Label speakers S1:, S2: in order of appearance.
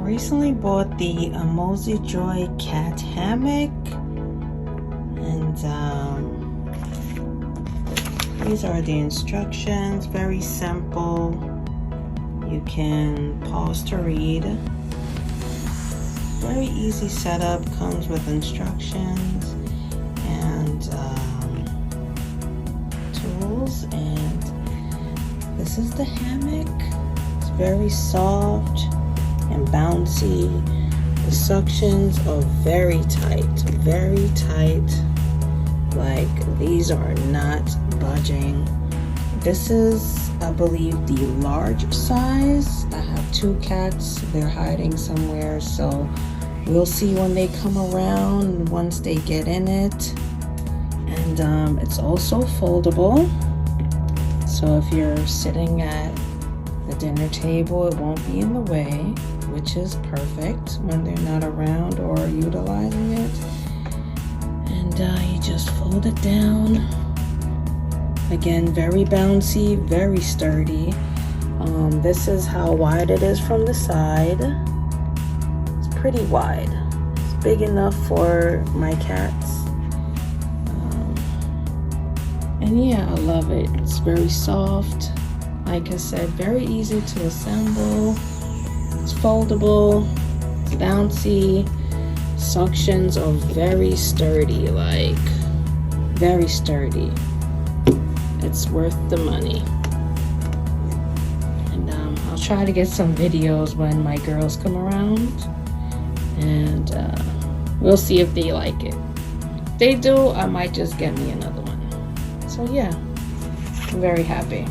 S1: recently bought the Mosey Joy cat hammock, and these are the instructions. Very simple. You can pause to read. Very easy setup. Comes with instructions and tools. And this is the hammock. It's very soft and bouncy. The suctions are very tight. Like, these are not budging. This is, I believe, the large size. I have 2 cats. They're hiding somewhere, so we'll see when they come around, once they get in it. And it's also foldable, so if you're sitting at the dinner table, it won't be in the way, which is perfect when they're not around or utilizing it. And you just fold it down. Again, very bouncy, very sturdy. This is how wide it is from the side. It's pretty wide. It's big enough for my cats. And yeah, I love it. It's very soft. Like I said, very easy to assemble. It's foldable, it's bouncy. Suctions are very sturdy, like very sturdy. It's worth the money. And I'll try to get some videos when my girls come around, and we'll see if they like it. If they do, I might just get me another one. So yeah, I'm very happy.